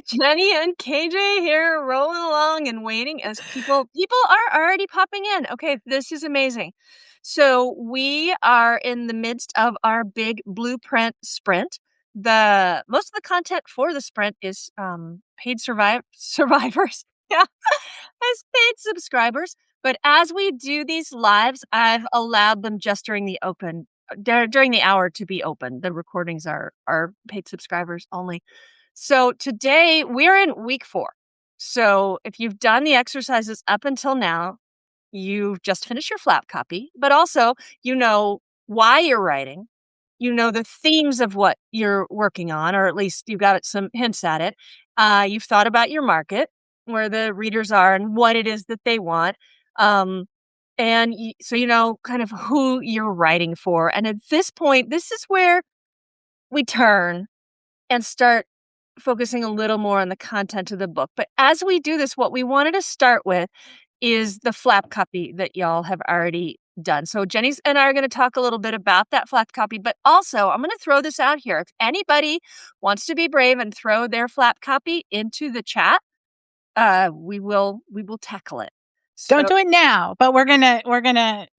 Jenny and KJ here rolling along and waiting as people are already popping in. Okay, this is amazing. So we are in the midst of our big blueprint sprint. The most of the content for the sprint is paid survivors. Yeah, as paid subscribers. But as we do these lives, I've allowed them just during the during the hour to be open. The recordings are paid subscribers only. So today we're in week 4. So if you've done the exercises up until now, you've just finished your flap copy, but also you know why you're writing. You know the themes of what you're working on, or at least you've got some hints at it. You've thought about your market, where the readers are and what it is that they want. Um, so you know kind of who you're writing for. And at this point, this is where we turn and start focusing a little more on the content of the book. But as we do this, what we wanted to start with is the flap copy that y'all have already done. So Jenny's and I are going to talk a little bit about that flap copy, but also I'm going to throw this out here. If anybody wants to be brave and throw their flap copy into the chat, we will tackle it. Don't do it now, but we're gonna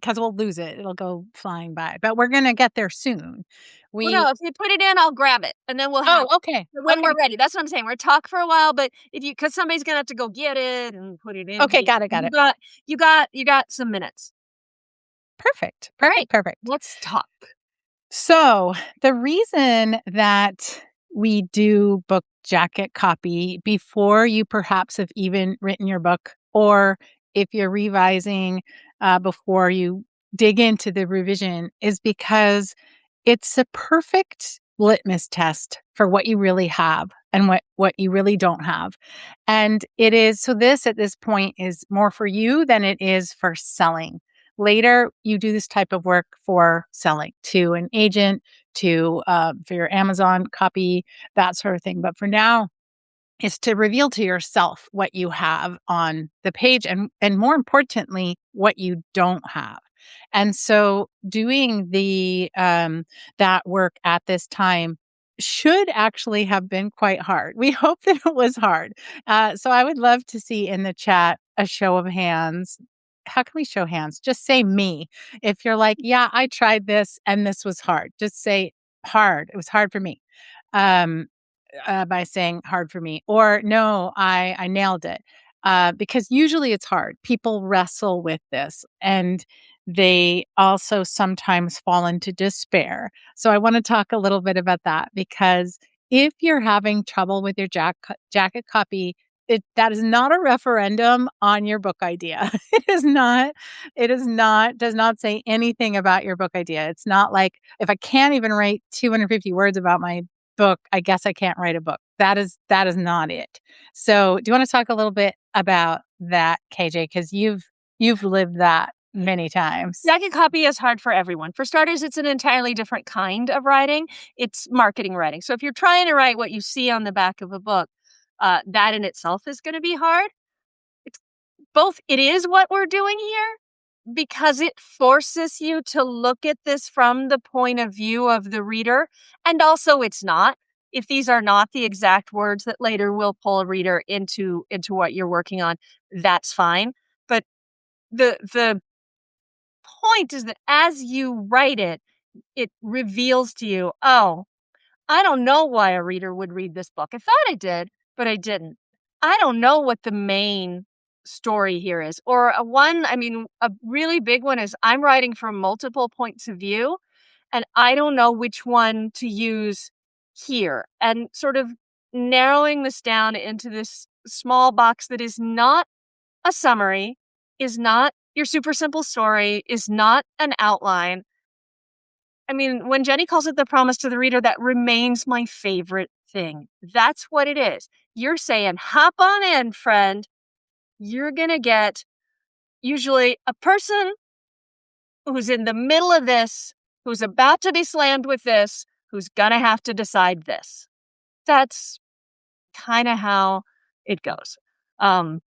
because we'll lose it. It'll go flying by. But we're gonna get there soon. Well, no, if you put it in, I'll grab it, and then we'll have okay. When we're ready. That's what I'm saying. We're talk for a while, but because somebody's gonna have to go get it and put it in. Okay, got it. You got some minutes. Perfect. Perfect. Let's talk. So the reason that we do book jacket copy before you perhaps have even written your book, or if you're revising before you dig into the revision, is because it's a perfect litmus test for what you really have and what you really don't have. And it is, so this at this point is more for you than it is for selling. Later, you do this type of work for selling to an agent, for your Amazon copy, that sort of thing. But for now, is to reveal to yourself what you have on the page and more importantly, what you don't have. And so doing the that work at this time should actually have been quite hard. We hope that it was hard. So I would love to see in the chat a show of hands. How can we show hands? Just say me. If you're like, yeah, I tried this and this was hard. Just say hard. It was hard for me. By saying hard for me, or no, I nailed it. Because usually it's hard. People wrestle with this and they also sometimes fall into despair. So I want to talk a little bit about that, because if you're having trouble with your jacket copy, that is not a referendum on your book idea. Does not say anything about your book idea. It's not like, if I can't even write 250 words about my book, I guess I can't write a book. That is not it. So do you want to talk a little bit about that, KJ? Because you've lived that many times. Jacket copy is hard for everyone. For starters, it's an entirely different kind of writing. It's marketing writing. So if you're trying to write what you see on the back of a book, that in itself is going to be hard. It is what we're doing here, because it forces you to look at this from the point of view of the reader. And also it's not. If these are not the exact words that later will pull a reader into what you're working on, that's fine. But the point is that as you write it, it reveals to you, oh, I don't know why a reader would read this book. I thought I did, but I didn't. I don't know what the main story here is. Or a really big one is, I'm writing from multiple points of view, and I don't know which one to use here. And sort of narrowing this down into this small box that is not a summary, is not your super simple story, is not an outline. I mean, when Jenny calls it the promise to the reader, that remains my favorite thing. That's what it is. You're saying, hop on in, friend. You're going to get usually a person who's in the middle of this, who's about to be slammed with this, who's going to have to decide this. That's kind of how it goes. And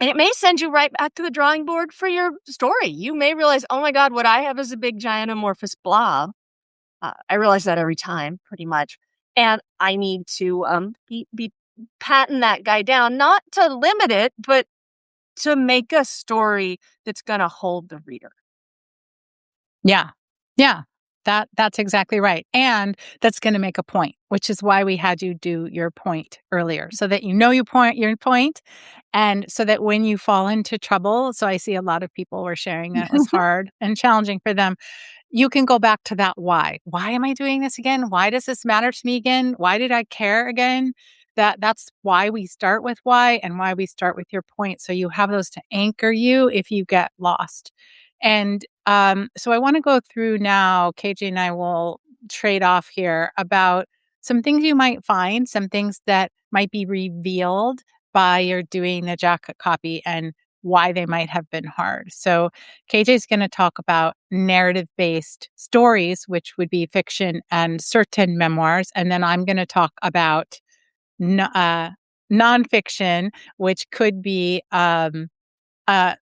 it may send you right back to the drawing board for your story. You may realize, oh my God, what I have is a big, giant, amorphous blob. I realize that every time, pretty much. And I need to be patent that guy down, not to limit it, but to make a story that's going to hold the reader. Yeah. Yeah. That's exactly right. And that's going to make a point, which is why we had you do your point earlier, so that you know your point, and so that when you fall into trouble, so I see a lot of people were sharing that it was hard and challenging for them. You can go back to that why. Why am I doing this again? Why does this matter to me again? Why did I care again? That's why we start with why, and why we start with your point. So you have those to anchor you if you get lost. And so I want to go through now. KJ and I will trade off here about some things you might find, some things that might be revealed by your doing the jacket copy, and why they might have been hard. So KJ is going to talk about narrative based stories, which would be fiction and certain memoirs. And then I'm going to talk about nonfiction, which could be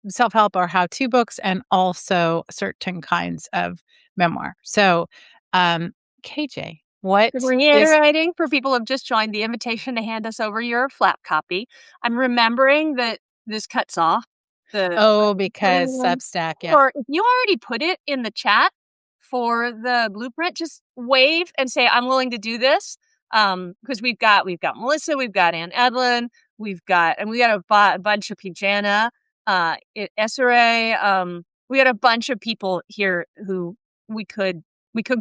self-help or how-to books, and also certain kinds of memoir. So, KJ, what is Reiterating for people who have just joined, the invitation to hand us over your flap copy. I'm remembering that this cuts off because the Substack, yeah. or if you already put it in the chat for the blueprint, just wave and say, I'm willing to do this. Because we've got Melissa, we've got Ann Edlin, we got a bunch of Pijana, Essere, we got a bunch of people here who we could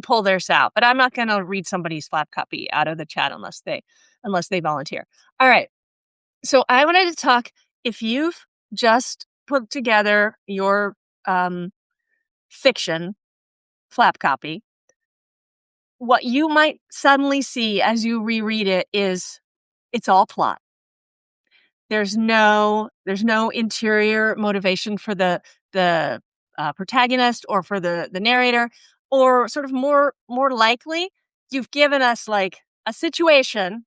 pull theirs out, but I'm not going to read somebody's flap copy out of the chat unless they volunteer. All right. So I wanted to talk, if you've just put together your fiction flap copy, what you might suddenly see as you reread it is it's all plot. There's no interior motivation for the protagonist or for the narrator, or sort of more likely, you've given us like a situation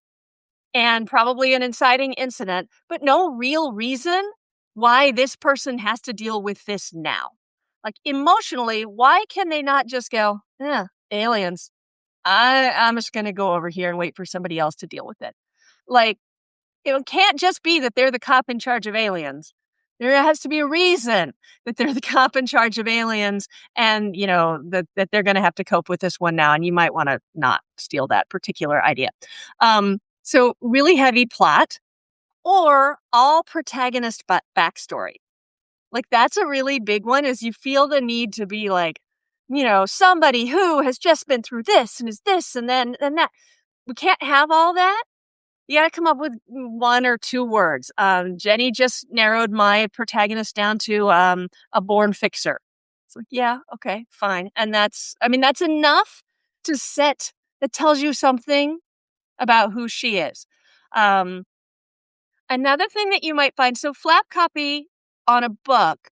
and probably an inciting incident, but no real reason why this person has to deal with this now. Like emotionally, why can they not just go, aliens? I'm just going to go over here and wait for somebody else to deal with it. Like, it can't just be that they're the cop in charge of aliens. There has to be a reason that they're the cop in charge of aliens, and that they're going to have to cope with this one now. And you might want to not steal that particular idea. So really heavy plot, or all protagonist backstory. Like that's a really big one. Is you feel the need to be like, somebody who has just been through this and is this and then and that. We can't have all that. You got to come up with one or two words. Jenny just narrowed my protagonist down to a born fixer. It's like, yeah, okay, fine. And that's enough to set, that tells you something about who she is. Another thing that you might find, so flap copy on a book,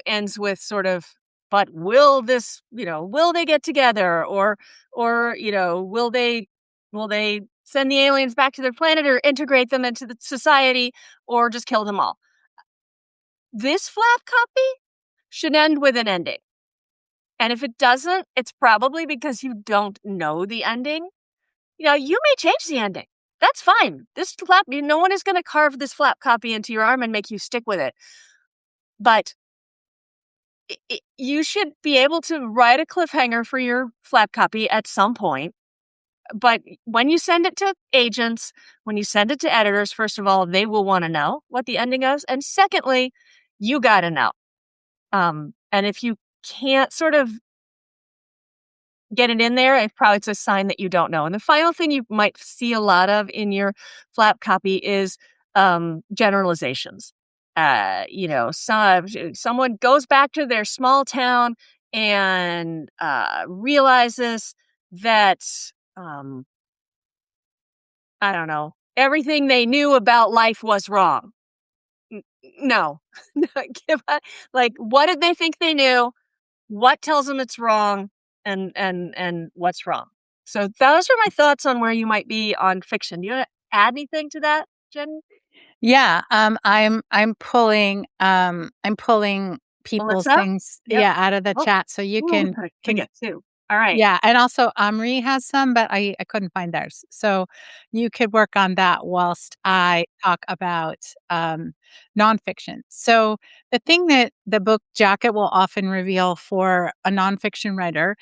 ends with sort of, but will they get together, or will they send the aliens back to their planet or integrate them into the society or just kill them all? This flap copy should end with an ending. And if it doesn't, it's probably because you don't know the ending. You may change the ending. That's fine. This flap, no one is going to carve this flap copy into your arm and make you stick with it. But you should be able to write a cliffhanger for your flap copy at some point. But when you send it to agents, when you send it to editors, first of all, they will want to know what the ending is. And secondly, you got to know. And if you can't sort of get it in there, it's a sign that you don't know. And the final thing you might see a lot of in your flap copy is generalizations. Someone goes back to their small town and realizes that I don't know, everything they knew about life was wrong. No. Like, what did they think they knew? What tells them it's wrong, and what's wrong? So those are my thoughts on where you might be on fiction. Do you want to add anything to that, Jen? Yeah, I'm pulling people's Melissa? things, Yep. out of the Oh, chat, so you ooh, can forget too. All right. Yeah, and also Omri has some, but I couldn't find theirs. So you could work on that whilst I talk about, nonfiction. So the thing that the book jacket will often reveal for a nonfiction writer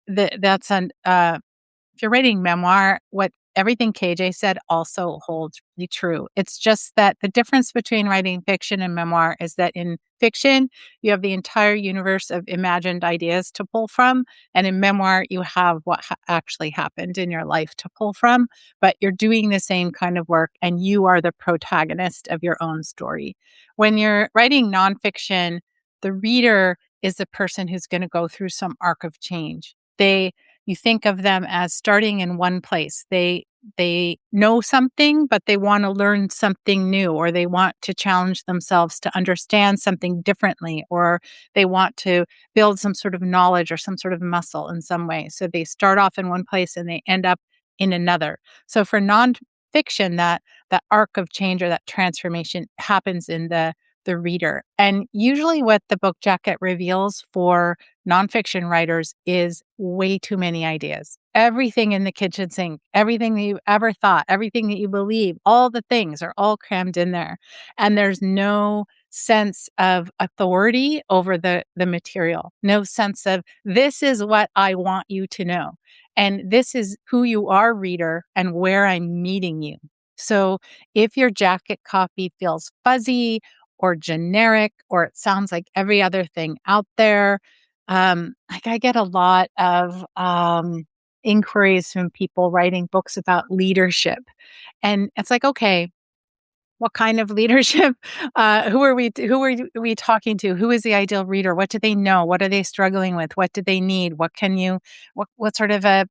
that's an if you're writing memoir, what everything KJ said also holds really true. It's just that the difference between writing fiction and memoir is that in fiction, you have the entire universe of imagined ideas to pull from. And in memoir, you have what actually happened in your life to pull from. But you're doing the same kind of work and you are the protagonist of your own story. When you're writing nonfiction, the reader is the person who's going to go through some arc of change. You think of them as starting in one place. They know something, but they want to learn something new, or they want to challenge themselves to understand something differently, or they want to build some sort of knowledge or some sort of muscle in some way. So they start off in one place and they end up in another. So for nonfiction, that arc of change or that transformation happens in the reader. And usually what the book jacket reveals for nonfiction writers is way too many ideas. Everything in the kitchen sink, everything that you ever thought, everything that you believe, all the things are all crammed in there. And there's no sense of authority over the material, no sense of this is what I want you to know. And this is who you are, reader, and where I'm meeting you. So if your jacket copy feels fuzzy or generic, or it sounds like every other thing out there. Like I get a lot of inquiries from people writing books about leadership. And it's like, okay, what kind of leadership? Who are we talking to? Who is the ideal reader? What do they know? What are they struggling with? What do they need? What sort of a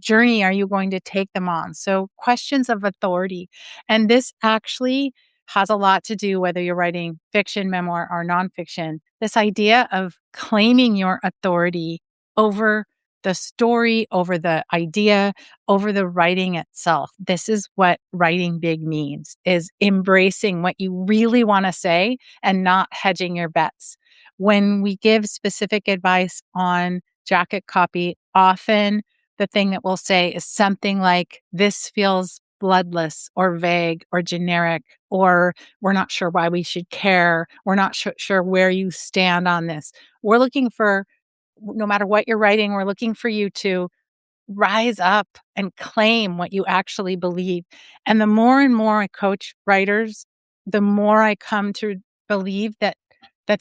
journey are you going to take them on? So questions of authority. And this actually has a lot to do whether you're writing fiction, memoir, or nonfiction. This idea of claiming your authority over the story, over the idea, over the writing itself. This is what writing big means, is embracing what you really want to say and not hedging your bets. When we give specific advice on jacket copy, often the thing that we'll say is something like, this feels bloodless or vague or generic, or we're not sure why we should care. We're not sure where you stand on this. We're looking for, no matter what you're writing, we're looking for you to rise up and claim what you actually believe. And the more and more I coach writers, the more I come to believe that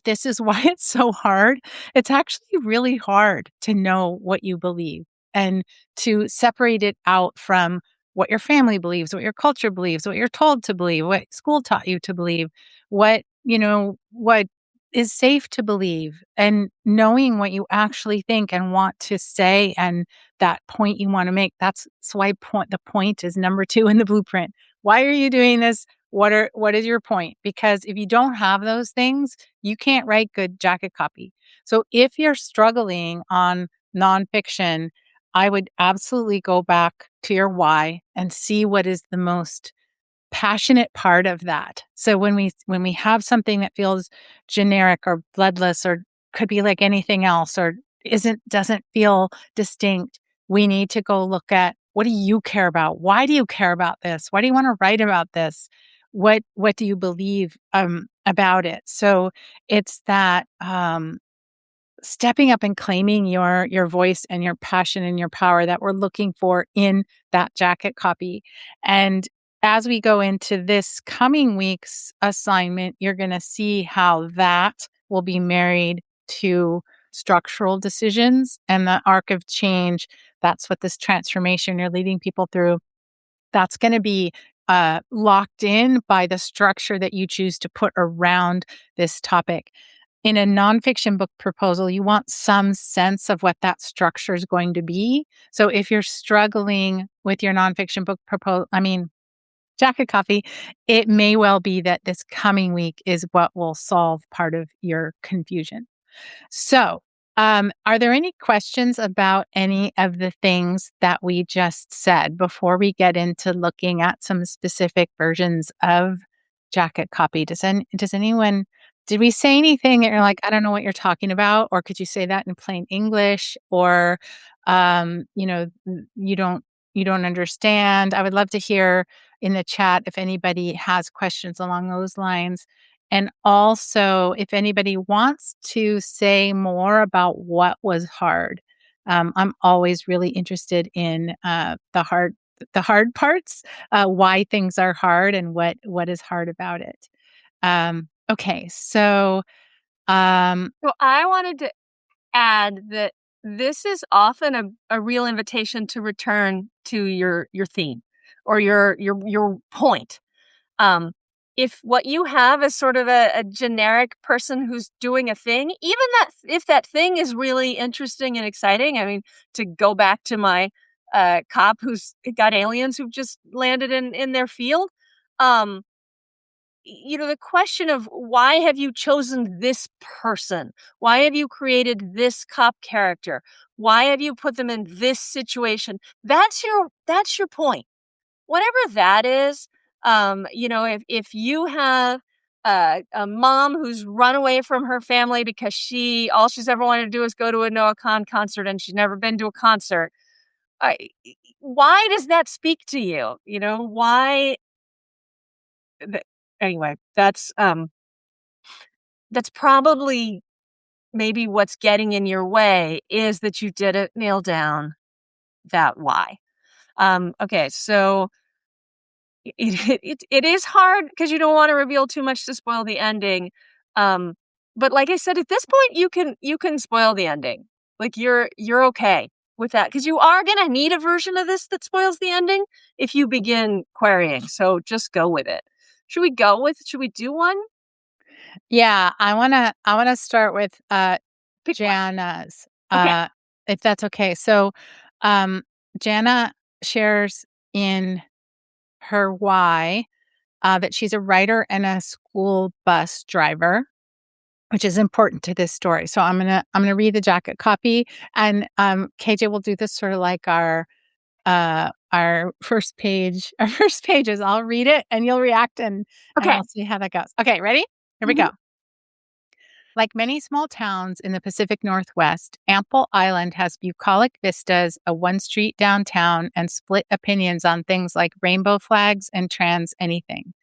this is why it's so hard. It's actually really hard to know what you believe and to separate it out from what your family believes, what your culture believes, what you're told to believe, what school taught you to believe, what is safe to believe, and knowing what you actually think and want to say and that point you want to make. That's why the point is number 2 in the blueprint. Why are you doing this? What is your point? Because if you don't have those things, you can't write good jacket copy. So if you're struggling on nonfiction, I would absolutely go back to your why and see what is the most passionate part of that. So when we have something that feels generic or bloodless or could be like anything else or doesn't feel distinct, we need to go look at, what do you care about? Why do you care about this? Why do you want to write about this? What do you believe about it? So it's that stepping up and claiming your voice and your passion and your power that we're looking for in that jacket copy. And as we go into this coming week's assignment, you're going to see how that will be married to structural decisions and the arc of change. That's what this transformation you're leading people through, that's going to be locked in by the structure that you choose to put around this topic. In a nonfiction book proposal, you want some sense of what that structure is going to be. So if you're struggling with your nonfiction book jacket copy, it may well be that this coming week is what will solve part of your confusion. So, are there any questions about any of the things that we just said before we get into looking at some specific versions of jacket copy? Does anyone Did we say anything that you're like, "I don't know what you're talking about," or could you say that in plain English, or, you know, you don't understand? I would love to hear in the chat if anybody has questions along those lines, and also if anybody wants to say more about what was hard. I'm always really interested in, the hard parts, why things are hard and what is hard about it. Okay, so, um So I wanted to add that this is often a real invitation to return to your theme or your point. Um, if what you have is sort of a generic person who's doing a thing, even that if that thing is really interesting and exciting, I mean, to go back to my cop who's got aliens who've just landed in their field, um, the question of why have you chosen this person? Why have you created this cop character? Why have you put them in this situation? That's your point. Whatever that is, if you have a mom who's run away from her family because all she's ever wanted to do is go to a Noah Khan concert and she's never been to a concert. I, why does that speak to you? Why th- anyway, that's probably maybe what's getting in your way is that you didn't nail down that why. Okay, so it is hard because you don't want to reveal too much to spoil the ending. Um, but like I said, at this point, you can spoil the ending. Like you're okay with that because you are gonna need a version of this that spoils the ending if you begin querying. So just go with it. Should we do one? Yeah, I wanna start with, Pick one. Jana's, Okay. if that's okay. So, um, Jana shares in her why, that she's a writer and a school bus driver, which is important to this story. So I'm gonna read the jacket copy, and, KJ will do this sort of like our first page our first pages. I'll read it, and you'll react, and Okay. we'll see how that goes. Okay, ready? Here we Mhm. go. Like many small towns in the Pacific Northwest, Ample Island has bucolic vistas, a one street downtown, and split opinions on things like rainbow flags and trans anything.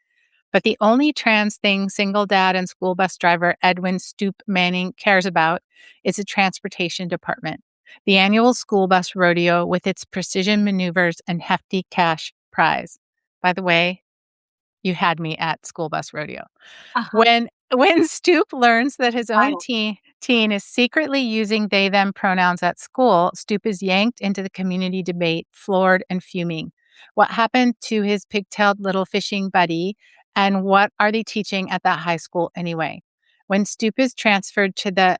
But the only trans thing single dad and school bus driver Edwin Stoop Manning cares about is the transportation department, the annual school bus rodeo with its precision maneuvers and hefty cash prize. By the way, you had me at school bus rodeo. Uh-huh. When Stoop learns that his own Title. teen is secretly using they them pronouns at school, Stoop is yanked into the community debate, floored and fuming. What happened to his pigtailed little fishing buddy, and what are they teaching at that high school anyway? When Stoop is transferred to the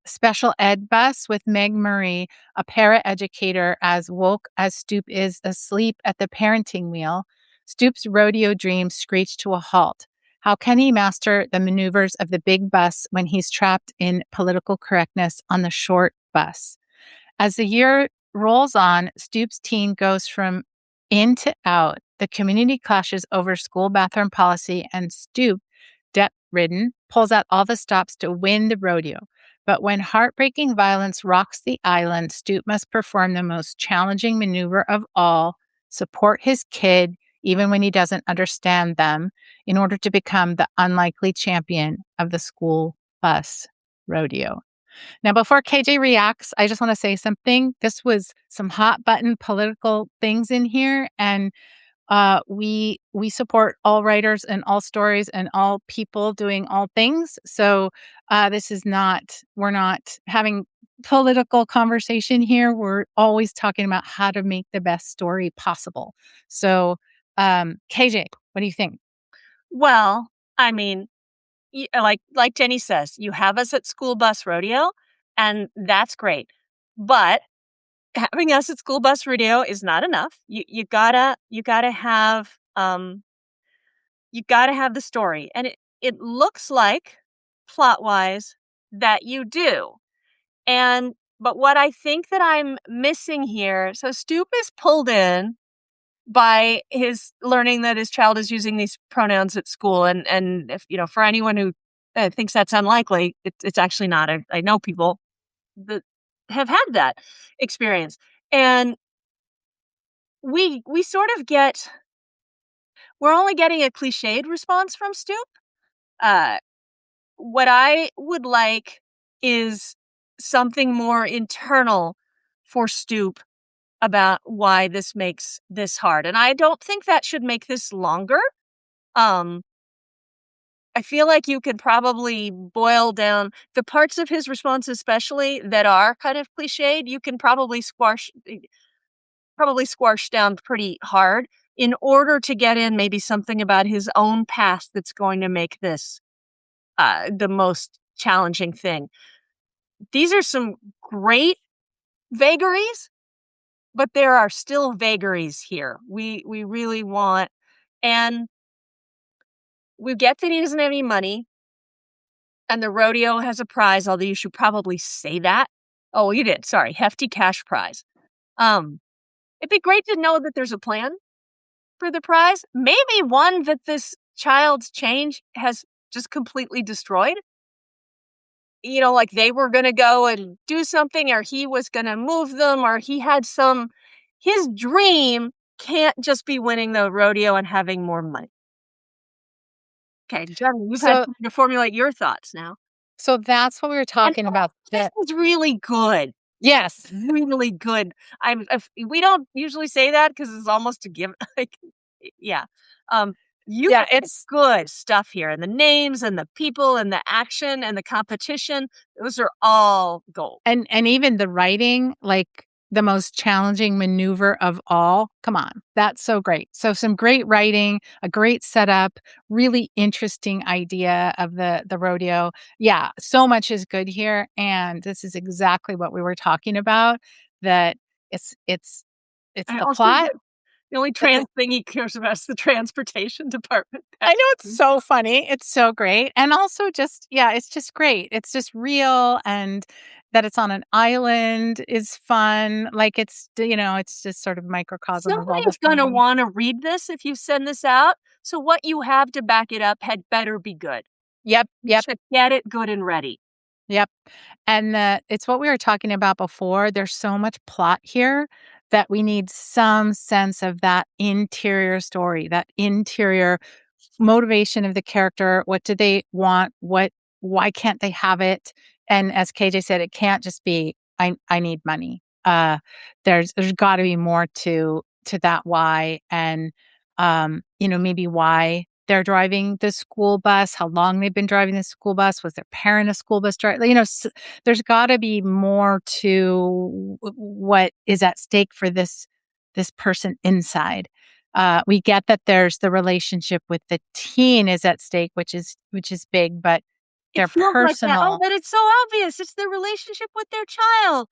special ed bus with Meg Murray, a para-educator as woke as Stoop is asleep at the parenting wheel, Stoop's rodeo dreams screech to a halt. How can he master the maneuvers of the big bus when he's trapped in political correctness on the short bus? As the year rolls on, Stoop's teen goes from in to out. The community clashes over school bathroom policy, and Stoop, debt ridden, pulls out all the stops to win the rodeo. But when heartbreaking violence rocks the island, Stoop must perform the most challenging maneuver of all, support his kid, even when he doesn't understand them, in order to become the unlikely champion of the school bus rodeo. Now, before KJ reacts, I just want to say something. This was some hot button political things in here, and we support all writers and all stories and all people doing all things. So this is not we're not having political conversation here. We're always talking about how to make the best story possible. So KJ, what do you think? Well, I mean, like Jenny says, you have us at school bus rodeo, and that's great. But having us at school bus rodeo is not enough. You gotta have the story, and it looks like plot wise that you do. But what I think that I'm missing here, so Stoop is pulled in by his learning that his child is using these pronouns at school. And if, for anyone who thinks that's unlikely, it's actually not. I know people that have had that experience. And we sort of we're only getting a cliched response from Stoop. Uh, what I would like is something more internal for Stoop about why this makes this hard. And I don't think that should make this longer. I feel like you could probably boil down the parts of his response, especially that are kind of cliched. You can probably squash down pretty hard in order to get in maybe something about his own past that's going to make this the most challenging thing. These are some great vagaries, but there are still vagaries here. We really want, and we get that he doesn't have any money, and the rodeo has a prize, although you should probably say that. Oh, you did. Sorry, hefty cash prize. It'd be great to know that there's a plan for the prize. Maybe one that this child's change has just completely destroyed. Like they were going to go and do something, or he was going to move them, or he had his dream can't just be winning the rodeo and having more money. Okay, Jenny, you've had time to formulate your thoughts now. So that's what we were talking about. This is really good. Yes. Really good. We don't usually say that because it's almost a given. Yeah. It's good stuff here. And the names and the people and the action and the competition, those are all gold. And even the writing, like the most challenging maneuver of all. Come on. That's so great. So some great writing, a great setup, really interesting idea of the rodeo. Yeah, so much is good here. And this is exactly what we were talking about, that it's the plot. The only trans thing he cares about is the transportation department. I know, it's so funny. It's so great. And also it's just great. It's just real, and that it's on an island is fun. Like it's just sort of microcosm of all the Somebody's going to want to read this if you send this out. So what you have to back it up had better be good. Yep. You should get it good and ready. Yep. And it's what we were talking about before. There's so much plot here that we need some sense of that interior story, that interior motivation of the character. What do they want? Why can't they have it? And as KJ said, it can't just be, I need money. There's got to be more to that why. And, maybe why they're driving the school bus, how long they've been driving the school bus. Was their parent a school bus driver? There's got to be more to what is at stake for this person inside. We get that there's the relationship with the teen is at stake, which is big, but they're personal. Like that. Oh, but it's so obvious. It's the relationship with their child.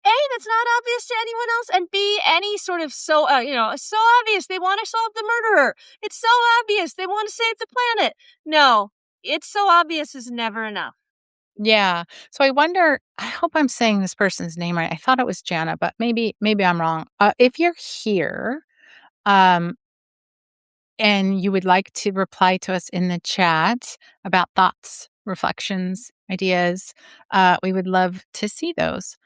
A, that's not obvious to anyone else, and B, any sort of so obvious. They want to solve the murderer. It's so obvious. They want to save the planet. No, it's so obvious is never enough. Yeah. So I wonder, I hope I'm saying this person's name right. I thought it was Jana, but maybe I'm wrong. If you're here, and you would like to reply to us in the chat about thoughts, reflections, ideas, we would love to see those.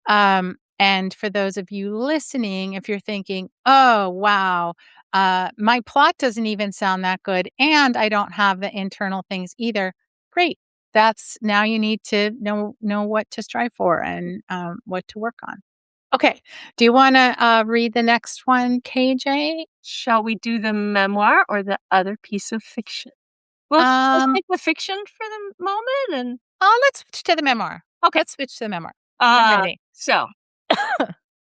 And for those of you listening, if you're thinking, oh, wow, my plot doesn't even sound that good, and I don't have the internal things either, great. That's now you need to know what to strive for and what to work on. Okay. Do you want to read the next one, KJ? Shall we do the memoir or the other piece of fiction? Well, let's take the fiction for the moment, and let's switch to the memoir. Okay, let's switch to the memoir. I'm ready. So,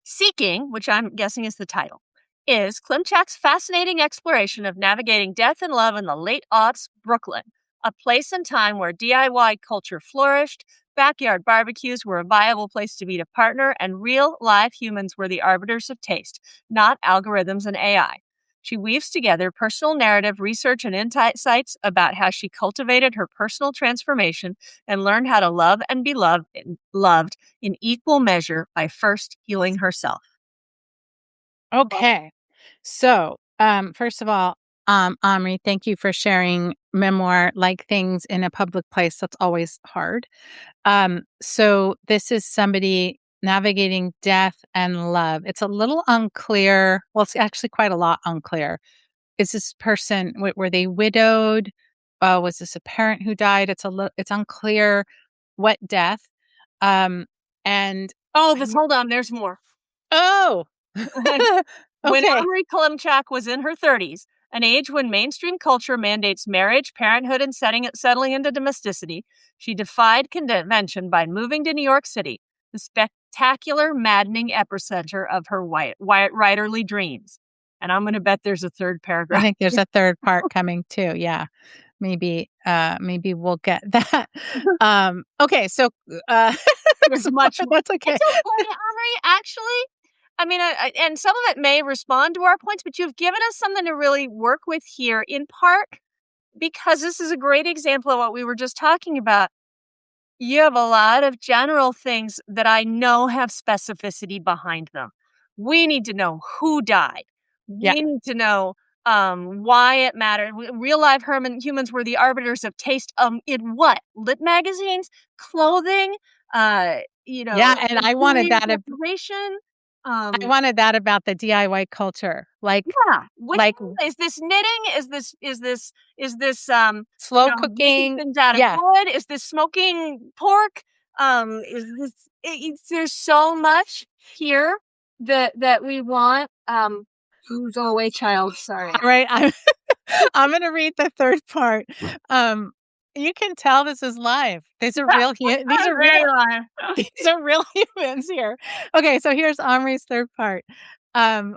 Seeking, which I'm guessing is the title, is Klimchak's fascinating exploration of navigating death and love in the late aughts Brooklyn, a place and time where DIY culture flourished, backyard barbecues were a viable place to meet a partner, and real, live humans were the arbiters of taste, not algorithms and AI. She weaves together personal narrative, research, and insights about how she cultivated her personal transformation and learned how to love and be loved in equal measure by first healing herself. Okay. So, first of all, Omri, thank you for sharing memoir-like things in a public place. That's always hard. So this is somebody navigating death and love. It's a little unclear. Well, it's actually quite a lot unclear. Is this person were they widowed? Was this a parent who died? It's unclear what death. Um, and Oh, I, hold on, there's more. oh, When okay. Omri Kalimchak was in her 30s, an age when mainstream culture mandates marriage, parenthood, and settling into domesticity, she defied convention by moving to New York City, the spectacular, maddening epicenter of her writerly dreams. And I'm going to bet there's a third I paragraph. think there's a third part coming too. Yeah. Maybe we'll get that. Okay, so There's much more. that's okay. It's okay, Omri, actually. I mean, and some of it may respond to our points, but you've given us something to really work with here, in part because this is a great example of what we were just talking about. You have a lot of general things that I know have specificity behind them. We need to know who died. Yeah. We need to know why it mattered. Real live humans were the arbiters of taste. In what? Lit magazines, clothing, Yeah, and employee deprivation. I wanted that about the DIY culture. Yeah. Which Like is this knitting? Is this slow making cooking. things out of Yeah. wood? Is this smoking pork? Is this there's so much here that we want. Go away, child. Sorry. All right. I'm gonna read the third part. Um, you can tell this is live. These are real these are Very real live. these are real humans here. Okay, so here's Omri's third part. Um,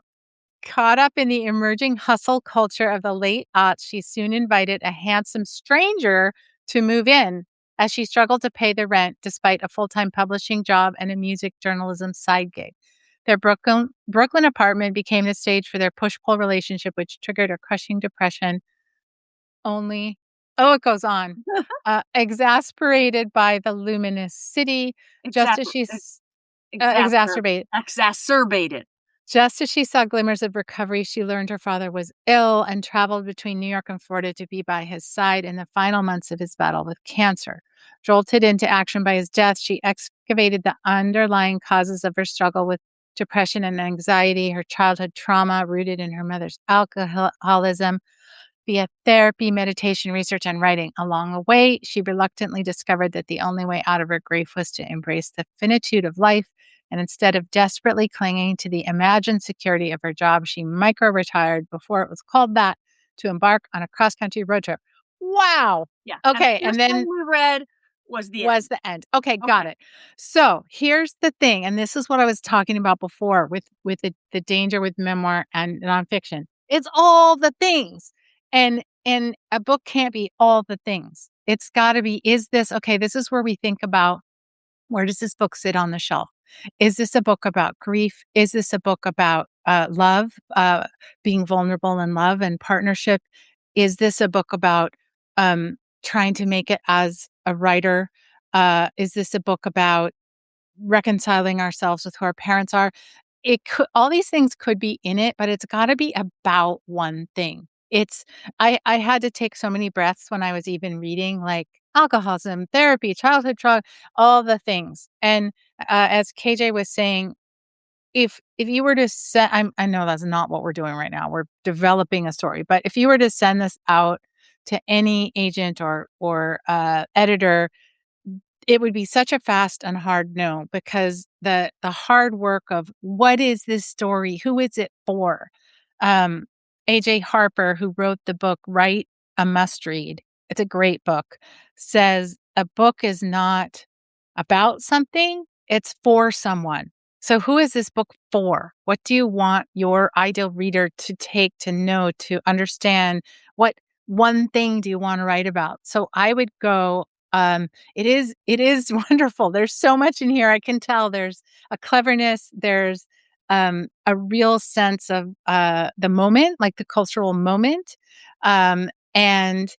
Caught up in the emerging hustle culture of the late aughts, she soon invited a handsome stranger to move in as she struggled to pay the rent despite a full-time publishing job and a music journalism side gig. Their Brooklyn apartment became the stage for their push-pull relationship, which triggered a crushing depression. Only, oh, it goes on. Exasperated by the luminous city, just as Exactly. she's exacerbated. Exacerbated. Just as she saw glimmers of recovery, she learned her father was ill and traveled between New York and Florida to be by his side in the final months of his battle with cancer. Jolted into action by his death, she excavated the underlying causes of her struggle with depression and anxiety, her childhood trauma rooted in her mother's alcoholism, via therapy, meditation, research, and writing. Along the way, she reluctantly discovered that the only way out of her grief was to embrace the finitude of life. And instead of desperately clinging to the imagined security of her job, she micro retired before it was called that to embark on a cross country road trip. Wow. Yeah. Okay. And And the first then one we read was the was end. the end. Okay, got it. So here's the thing, and this is what I was talking about before with the danger with memoir and nonfiction. It's all the things. And a book can't be all the things. It's gotta be, is this okay, this is where we think about where does this book sit on the shelf? Is this a book about grief? Is this a book about love, being vulnerable in love and partnership? Is this a book about trying to make it as a writer? Is this a book about reconciling ourselves with who our parents are? It could, all these things could be in it, but it's got to be about one thing. It's I had to take so many breaths when I was even reading, like alcoholism, therapy, childhood trauma, all the things. And as KJ was saying, if you were to send, I know that's not what we're doing right now. We're developing a story, but if you were to send this out to any agent or editor, it would be such a fast and hard no, because the hard work of what is this story? Who is it for? Um, AJ Harper, who wrote the book Write a Must Read, it's a great book, says a book is not about something, it's for someone. So who is this book for? What do you want your ideal reader to take, to know, to understand? What one thing do you want to write about? So I would go, it is wonderful. There's so much in here. I can tell there's a cleverness, there's a real sense of the moment, like the cultural moment, and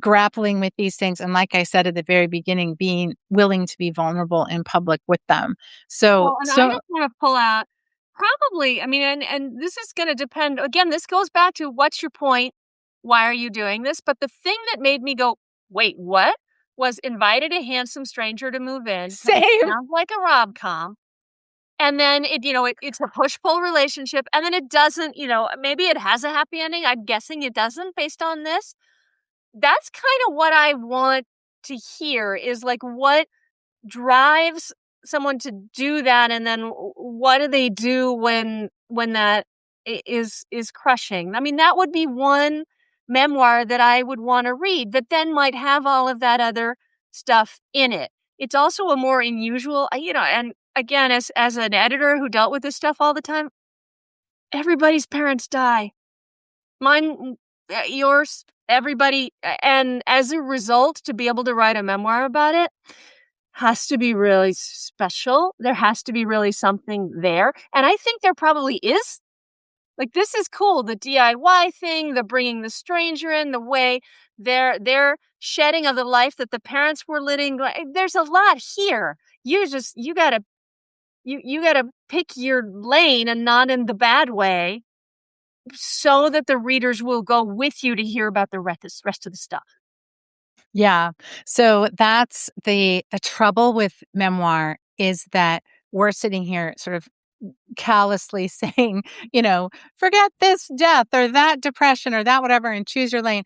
grappling with these things. And like I said at the very beginning, being willing to be vulnerable in public with them. So, Well, and I so just want to pull out Probably. I mean, and this is going to depend. Again, this goes back to what's your point? Why are you doing this? But the thing that made me go, wait, what? Was invited a handsome stranger to move in because it Same. sounds like a rom-com. And then it's a push-pull relationship. And then it doesn't, maybe it has a happy ending. I'm guessing it doesn't based on this. That's kind of what I want to hear is like what drives someone to do that, and then what do they do when that is crushing. I mean, that would be one memoir that I would want to read that then might have all of that other stuff in it. It's also a more unusual, and again, as an editor who dealt with this stuff all the time, everybody's parents die. Mine, yours, everybody, and as a result, to be able to write a memoir about it has to be really special. There has to be really something there. And I think there probably is. Like, this is cool. The DIY thing, the bringing the stranger in, the way their shedding of the life that the parents were living. There's a lot here. You gotta pick your lane and not in the bad way so that the readers will go with you to hear about the rest of the stuff. Yeah. So that's the trouble with memoir is that we're sitting here sort of callously saying, forget this death or that depression or that whatever and choose your lane.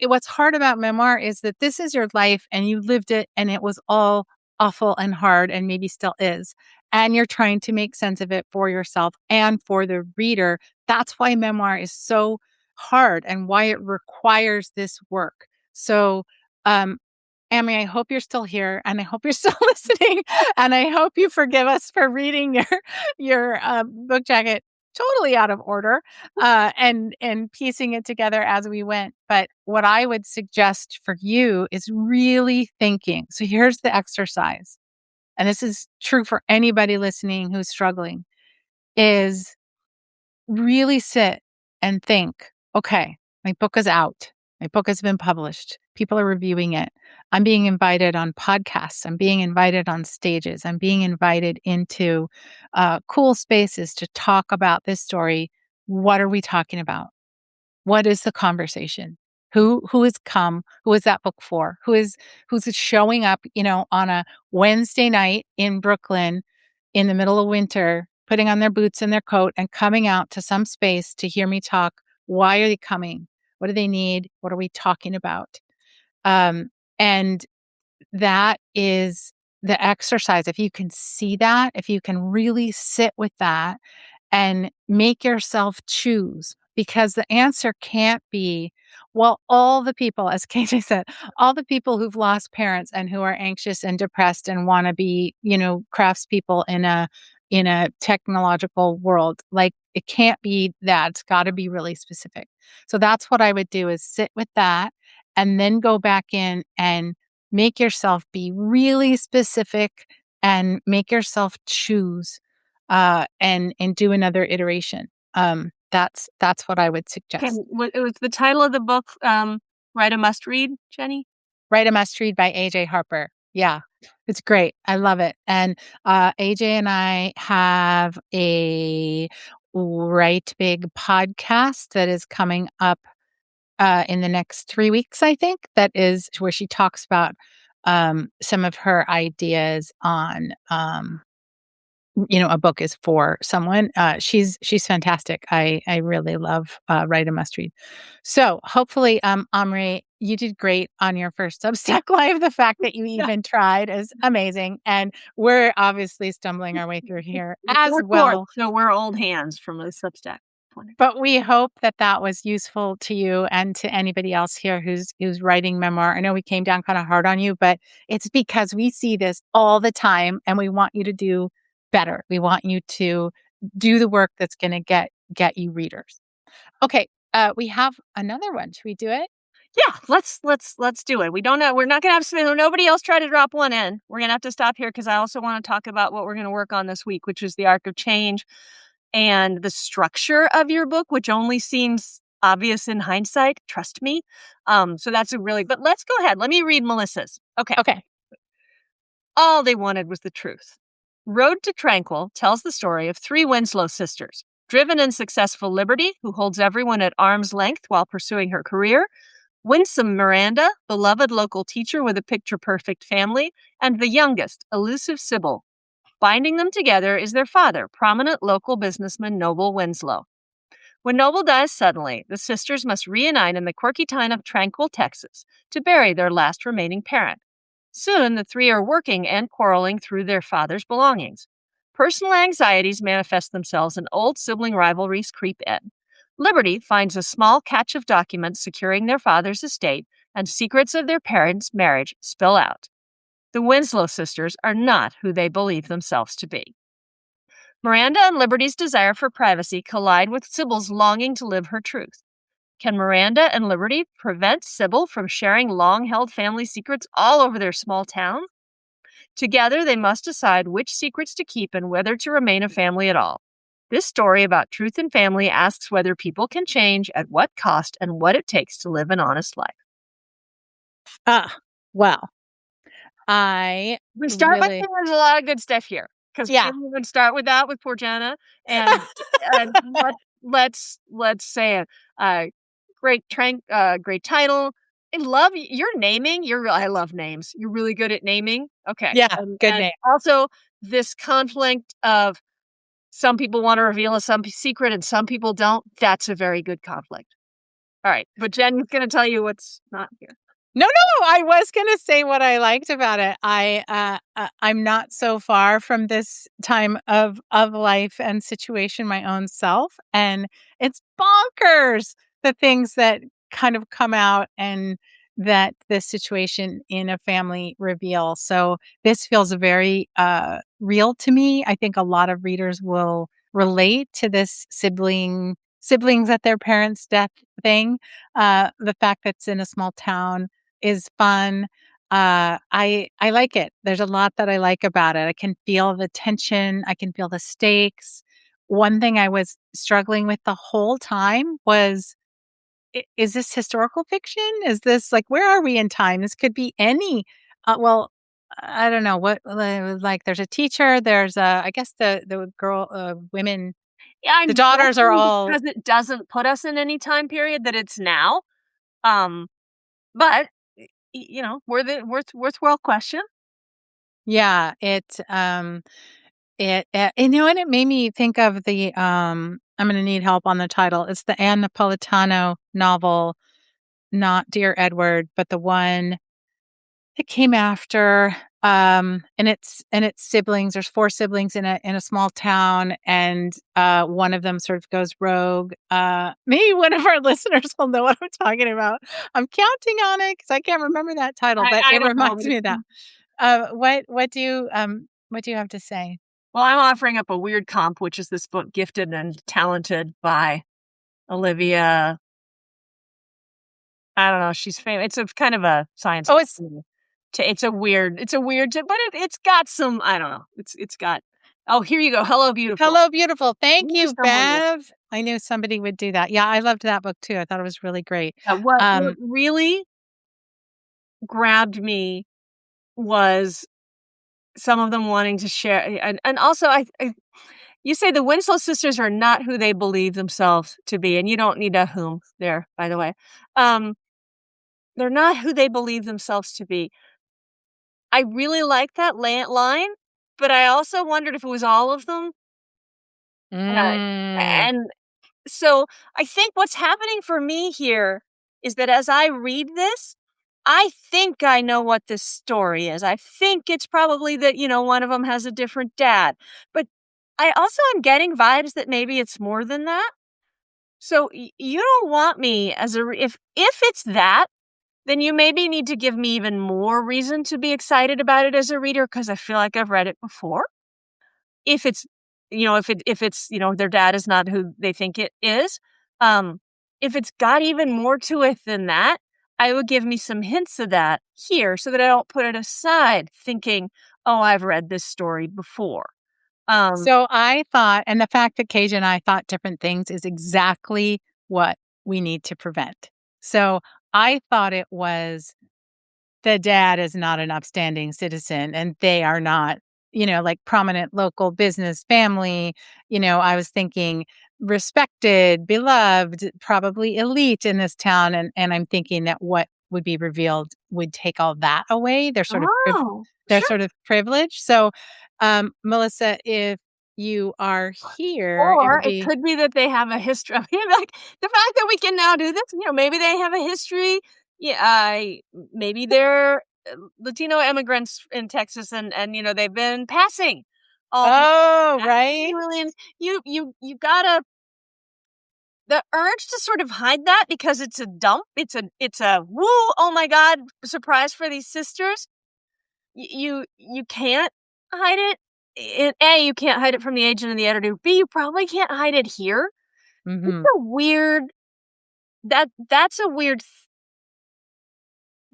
What's hard about memoir is that this is your life and you lived it and it was all awful and hard and maybe still is. And you're trying to make sense of it for yourself and for the reader. That's why memoir is so hard and why it requires this work. So, Amory, I hope you're still here and I hope you're still listening. And I hope you forgive us for reading your book jacket totally out of order and piecing it together as we went. But what I would suggest for you is really thinking. So here's the exercise. And this is true for anybody listening who's struggling, is really sit and think, okay, my book is out. My book has been published. People are reviewing it. I'm being invited on podcasts. I'm being invited on stages. I'm being invited into cool spaces to talk about this story. What are we talking about? What is the conversation? Who has come? Who is that book for? Who's showing up, on a Wednesday night in Brooklyn in the middle of winter, putting on their boots and their coat and coming out to some space to hear me talk. Why are they coming? What do they need? What are we talking about? And that is the exercise. If you can see that, if you can really sit with that and make yourself choose, because the answer can't be, well, all the people, as KJ said, all the people who've lost parents and who are anxious and depressed and want to be, craftspeople in a technological world. Like, it can't be that. It's got to be really specific. So that's what I would do, is sit with that and then go back in and make yourself be really specific and make yourself choose and do another iteration. That's what I would Okay, suggest. it was the title of the book, Write a Must Read, Jenny? Write a Must Read by AJ Harper. Yeah, it's great. I love it. And AJ and I have a Write Big podcast that is coming up in the next 3 weeks, I think, that is where she talks about some of her ideas on a book is for someone. She's fantastic. I really love Write a Must Read. So hopefully, Omri, you did great on your first Substack Live. The fact that you even tried is amazing, and we're obviously stumbling our way through here as well. So we're old hands from a Substack. But we hope that that was useful to you and to anybody else here who's writing memoir. I know we came down kind of hard on you, but it's because we see this all the time, and we want you to do better. We want you to do the work that's going to get you readers. Okay, we have another one. Should we do it? Yeah, let's do it. We don't know. We're not going to have nobody else try to drop one in. We're going to have to stop here because I also want to talk about what we're going to work on this week, which is the arc of change and the structure of your book, which only seems obvious in hindsight. Trust me. So that's but let's go ahead. Let me read Melissa's. Okay. Okay. All they wanted was the truth. Road to Tranquil tells the story of three Winslow sisters, driven and successful Liberty, who holds everyone at arm's length while pursuing her career, winsome Miranda, beloved local teacher with a picture-perfect family, and the youngest, elusive Sybil. Binding them together is their father, prominent local businessman Noble Winslow. When Noble dies suddenly, the sisters must reunite in the quirky town of Tranquil, Texas, to bury their last remaining parent. Soon, the three are working and quarreling through their father's belongings. Personal anxieties manifest themselves and old sibling rivalries creep in. Liberty finds a small catch of documents securing their father's estate, and secrets of their parents' marriage spill out. The Winslow sisters are not who they believe themselves to be. Miranda and Liberty's desire for privacy collide with Sybil's longing to live her truth. Can Miranda and Liberty prevent Sybil from sharing long-held family secrets all over their small town? Together, they must decide which secrets to keep and whether to remain a family at all. This story about truth and family asks whether people can change, at what cost, and what it takes to live an honest life. Well, I We start by really, saying there's a lot of good stuff here, because yeah, we would start with that with poor Jenna, and let's say a great great title. I love your naming. I love names. You're really good at naming. Okay, yeah, good and name. also this conflict of some people want to reveal some secret and some people don't. That's a very good conflict. All right, but Jen's going to tell you what's not here. No, I was gonna say what I liked about it. I'm not so far from this time of life and situation my own self, and it's bonkers the things that kind of come out and that this situation in a family reveal. So this feels very real to me. I think a lot of readers will relate to this siblings at their parents' death thing. The fact that it's in a small town is fun. I like it. There's a lot that I like about it. I can feel the tension. I can feel the stakes. One thing I was struggling with the whole time was, is this historical fiction? Is this like, where are we in time? This could be any, well, I don't know what, like, there's a teacher, there's I guess the girl, women, Yeah, the I'm daughters are guessing all, because it doesn't put us in any time period that it's now. Um, but worthwhile question. yeah, you know, and it made me think of the, I'm gonna need help on the title. It's the Anne Napolitano novel, not Dear Edward, but the one that came after, and it's siblings. There's 4 siblings in a small town, and, one of them sort of goes rogue. Maybe one of our listeners will know what I'm talking about. I'm counting on it because I can't remember that title, but I it don't know. reminds me of that. What do you have to say? Well, I'm offering up a weird comp, which is this book, Gifted and Talented by Olivia. I don't know. She's famous. It's a kind of a science. Oh, it's fiction. It's a weird, but it's got some, I don't know. It's got, oh, here you go. Hello, Beautiful. Hello, Beautiful. Thank Knew you, someone would. Bev. I knew somebody would do that. Yeah, I loved that book too. I thought it was really great. What really grabbed me was some of them wanting to share, and also you say the Winslow sisters are not who they believe themselves to be, and you don't need a whom there, by the way. They're not who they believe themselves to be. I really like that line, but I also wondered if it was all of them. Mm. And so I think what's happening for me here is that as I read this, I think I know what this story is. I think it's probably that, one of them has a different dad. But I also am getting vibes that maybe it's more than that. So you don't want me as if it's that, then you maybe need to give me even more reason to be excited about it as a reader because I feel like I've read it before. If it's, if it's, their dad is not who they think it is, if it's got even more to it than that, I would give me some hints of that here so that I don't put it aside thinking, oh, I've read this story before. So I thought, and the fact that Cage and I thought different things is exactly what we need to prevent. So I thought it was the dad is not an upstanding citizen and they are not like prominent local business family. I was thinking respected, beloved, probably elite in this town. And I'm thinking that what would be revealed would take all that away. Oh, They're sure. sort of privileged. So, Melissa, if you are here, it Or would it be, could be that they have a history. I mean, like, the fact that we can now do this, maybe they have a history. Yeah, maybe they're Latino immigrants in Texas, and they've been passing all these oh, right. aliens. You gotta the urge to sort of hide that because it's a dump. It's a woo. Oh my god! Surprise for these sisters. You can't hide it. A, you can't hide it from the agent and the editor. B, you probably can't hide it here. It's Hmm. a weird that's a weird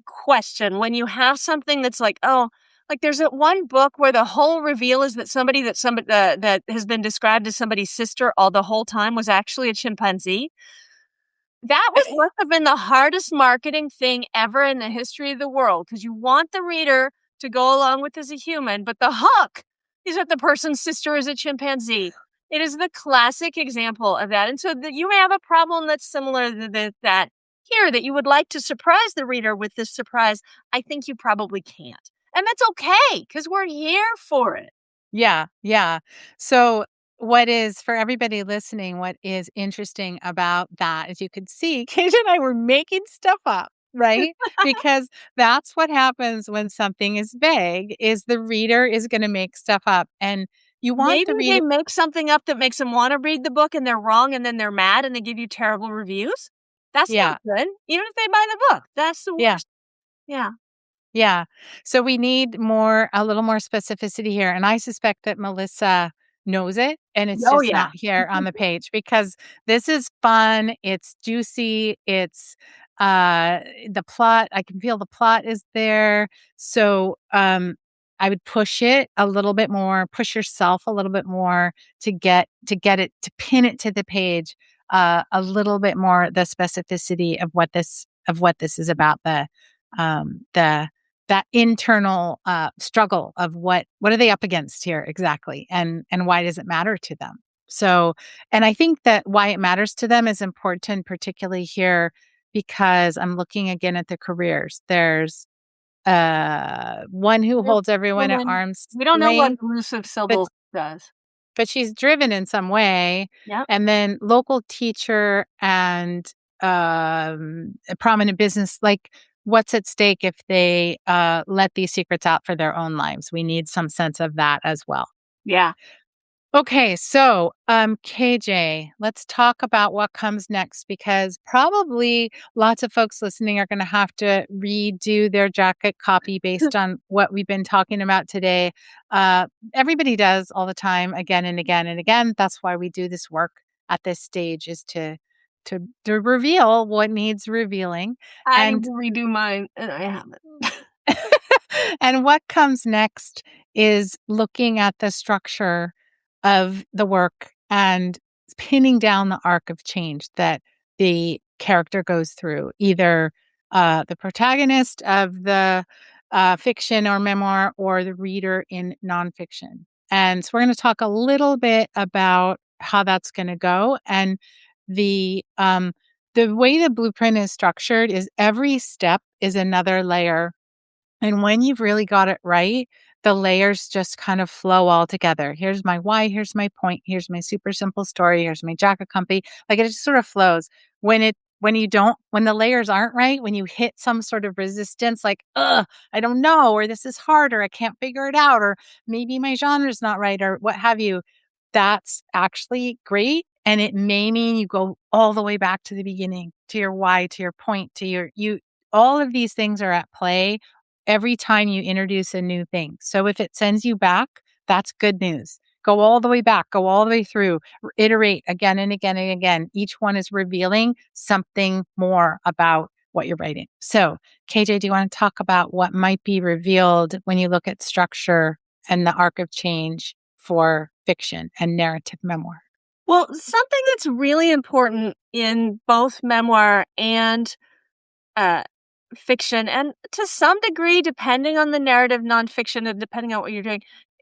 question when you have something that's like, oh, like there's that one book where the whole reveal is that somebody that has been described as somebody's sister all the whole time was actually a chimpanzee. That must have been the hardest marketing thing ever in the history of the world because you want the reader to go along with as a human, but the hook is that the person's sister is a chimpanzee. It is the classic example of that. And so you may have a problem that's similar to that here, that you would like to surprise the reader with this surprise. I think you probably can't. And that's okay because we're here for it. Yeah, yeah. So, what is for everybody listening, what is interesting about that, as you could see, Kate and I were making stuff up, right? Because that's what happens when something is vague, is the reader is going to make stuff up, and you want Maybe the they reader. make something up that makes them wanna read the book and they're wrong and then they're mad and they give you terrible reviews. That's not Yeah, good, even if they buy the book. That's the yeah. worst. Yeah. Yeah. So we need a little more specificity here. And I suspect that Melissa knows it and it's Oh, just not yeah. here on the page because this is fun. It's juicy. It's the plot. I can feel the plot is there. So I would push it a little bit more, push yourself a little bit more to get it, to pin it to the page a little bit more, the specificity of what this is about, the that internal struggle of what are they up against here exactly, and why does it matter to them. So, and I think that why it matters to them is important, particularly here, because I'm looking again at the careers. There's one who This holds everyone at woman, arm's we don't know what length, elusive but sybil does. she's driven in some way. Yep. And then local teacher and a prominent business, like what's at stake if they let these secrets out for their own lives? We need some sense of that as well. Yeah. Okay, so KJ, let's talk about what comes next because probably lots of folks listening are going to have to redo their jacket copy based on what we've been talking about today. Everybody does all the time, again and again and again. That's why we do this work at this stage, is to reveal what needs revealing. I need And to redo mine, and I haven't. and what comes next is looking at the structure of the work and pinning down the arc of change that the character goes through, either the protagonist of the fiction or memoir or the reader in nonfiction. And so we're going to talk a little bit about how that's going to go. And the way the blueprint is structured is every step is another layer, and when you've really got it right, the layers just kind of flow all together. Here's my why, here's my point, here's my super simple story, here's my jacket company. Like it just sort of flows. When the layers aren't right, when you hit some sort of resistance, like, I don't know, or this is hard, or I can't figure it out, or maybe my genre's not right, or what have you, that's actually great. And it may mean you go all the way back to the beginning, to your why, to your point, all of these things are at play every time you introduce a new thing. So if it sends you back, that's good news. Go all the way back, go all the way through, iterate again and again and again. Each one is revealing something more about what you're writing. So, KJ, do you want to talk about what might be revealed when you look at structure and the arc of change for fiction and narrative memoir? Well, something that's really important in both memoir and uh, fiction, and to some degree, depending on the narrative nonfiction and depending on what you're doing,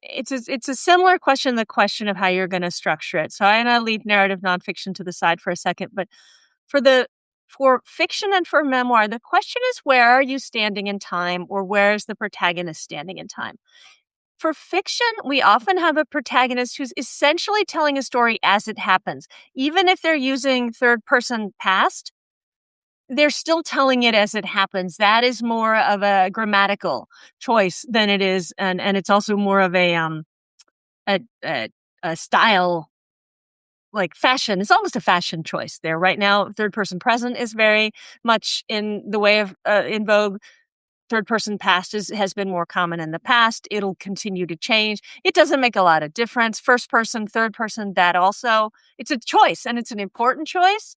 it's a similar question, the question of how you're going to structure it. So I'm going to leave narrative nonfiction to the side for a second, but for fiction and for memoir, the question is, where are you standing in time, or where is the protagonist standing in time? For fiction, we often have a protagonist who's essentially telling a story as it happens. Even if they're using third person past, they're still telling it as it happens. That is more of a grammatical choice than it is, and it's also more of a style, like fashion. It's almost a fashion choice there. Right now, third person present is very much in the way of in vogue. Third person past has been more common in the past. It'll continue to change. It doesn't make a lot of difference. First person, third person, that also, it's a choice, and it's an important choice.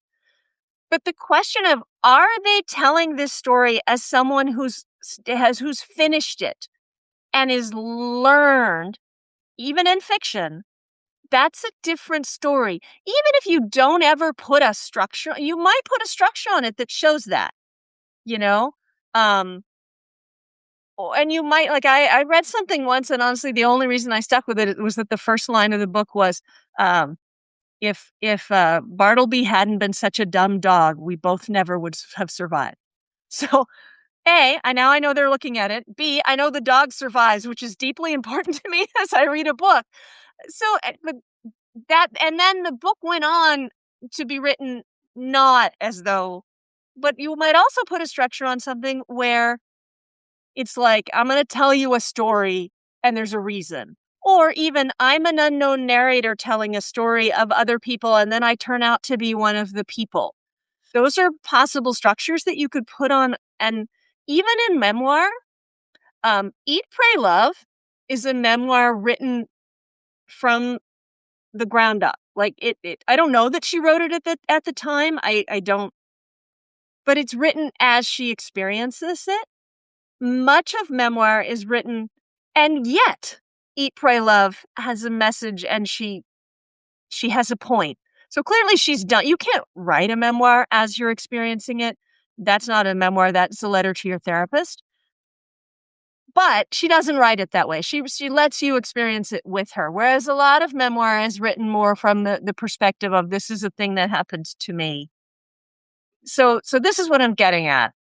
But the question of, are they telling this story as someone who's finished it and is learned, even in fiction, that's a different story. Even if you don't ever put a structure, you might put a structure on it that shows that, you know? And you might, like, I read something once, and honestly, the only reason I stuck with it was that the first line of the book was, if Bartleby hadn't been such a dumb dog, we both never would have survived. So, A, I know they're looking at it. B, I know the dog survives, which is deeply important to me as I read a book. So, but and then the book went on to be written not as though, but you might also put a structure on something where it's like, I'm going to tell you a story and there's a reason. Or even, I'm an unknown narrator telling a story of other people, and then I turn out to be one of the people. Those are possible structures that you could put on. And even in memoir, Eat, Pray, Love is a memoir written from the ground up. Like I don't know that she wrote it at the time. I don't, but it's written as she experiences it. Much of memoir is written, and yet Eat, Pray, Love has a message, and she has a point. So clearly she's done. You can't write a memoir as you're experiencing it. That's not a memoir. That's a letter to your therapist. But she doesn't write it that way. She lets you experience it with her. Whereas a lot of memoir is written more from the perspective of, this is a thing that happens to me. So this is what I'm getting at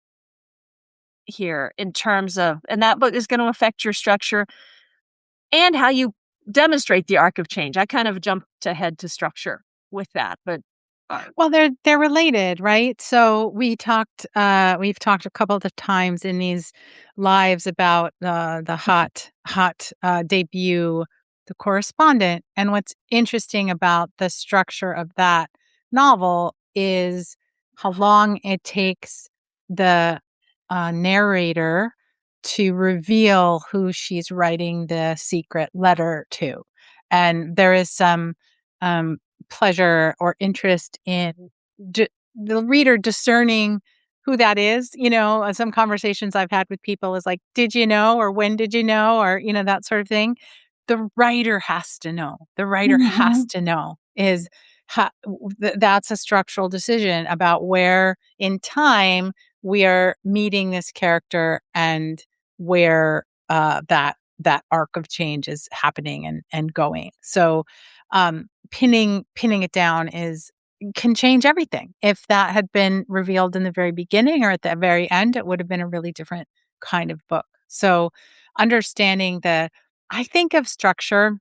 here in terms of, and that book is going to affect your structure and how you demonstrate the arc of change. I kind of jumped ahead to structure with that, but well, they're related, right? So we've talked a couple of times in these lives about the hot debut, The Correspondent, and what's interesting about the structure of that novel is how long it takes the narrator to reveal who she's writing the secret letter to, and there is some um, pleasure or interest in the reader discerning who that is. Some conversations I've had with people is like, did you know, or when did you know, or, that sort of thing. The writer has to know. The writer has to know is that's a structural decision about where in time we are meeting this character and where that arc of change is happening and going. So pinning it down can change everything. If that had been revealed in the very beginning or at the very end, it would have been a really different kind of book. So understanding I think of structure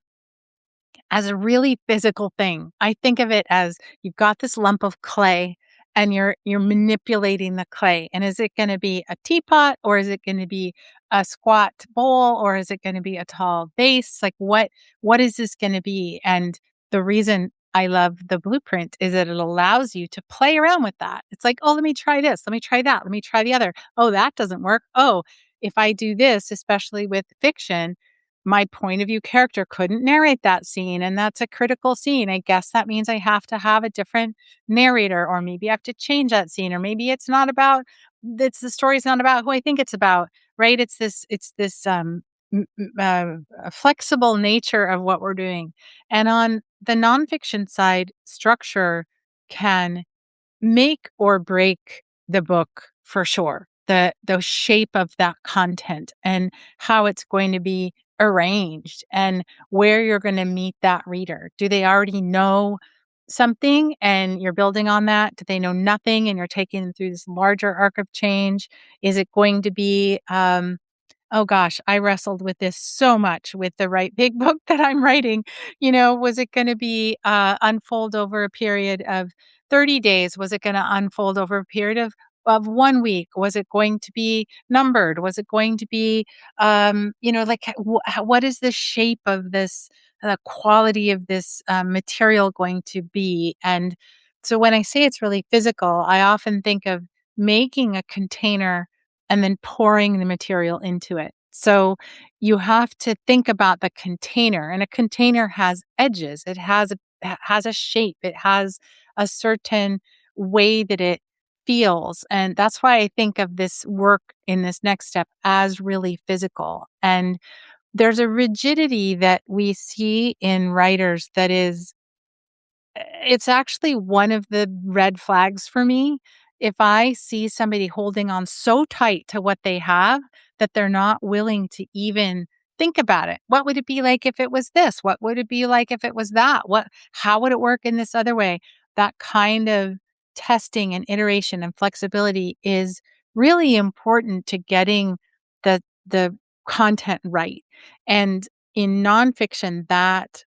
as a really physical thing. I think of it as, you've got this lump of clay and you're manipulating the clay. And is it going to be a teapot, or is it going to be a squat bowl, or is it going to be a tall vase? Like what is this going to be? And the reason I love the blueprint is that it allows you to play around with that. It's like, oh, let me try this. Let me try that. Let me try the other. Oh, that doesn't work. Oh, if I do this, especially with fiction, my point of view character couldn't narrate that scene, and that's a critical scene. I guess that means I have to have a different narrator, or maybe I have to change that scene, or maybe the story's not about who I think it's about, right? It's this flexible nature of what we're doing. And on the nonfiction side, structure can make or break the book for sure. The shape of that content and how it's going to be arranged and where you're going to meet that reader. Do they already know something and you're building on that? Do they know nothing and you're taking them through this larger arc of change? Is it going to be, oh gosh, I wrestled with this so much with the Right Big Book that I'm writing. Was it going to be unfold over a period of 30 days? Was it going to unfold over a period of 1 week? Was it going to be numbered? Was it going to be, like what is the shape of this, the quality of this material going to be? And so when I say it's really physical, I often think of making a container and then pouring the material into it. So you have to think about the container, and a container has edges. It has a shape. It has a certain way that it feels. And that's why I think of this work in this next step as really physical. And there's a rigidity that we see in writers that is it's actually one of the red flags for me. If I see somebody holding on so tight to what they have that they're not willing to even think about it. What would it be like if it was this? What would it be like if it was that? How would it work in this other way? That kind of testing and iteration and flexibility is really important to getting the content right. And in nonfiction, that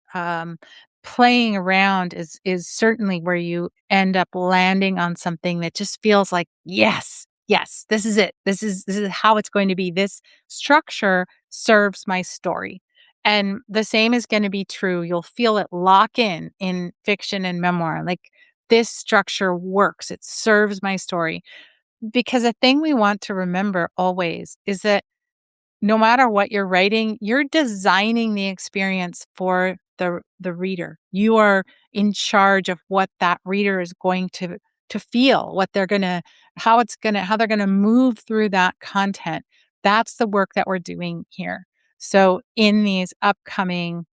playing around is certainly where you end up landing on something that just feels like, yes, this is it. This is how it's going to be. This structure serves my story. And the same is going to be true. You'll feel it lock in fiction and memoir. Like this structure works. It serves my story. Because a thing we want to remember always is that no matter what you're writing, you're designing the experience for the reader. You are in charge of what that reader is going to feel, what they're going to how they're going to move through that content. That's the work that we're doing here. So in these upcoming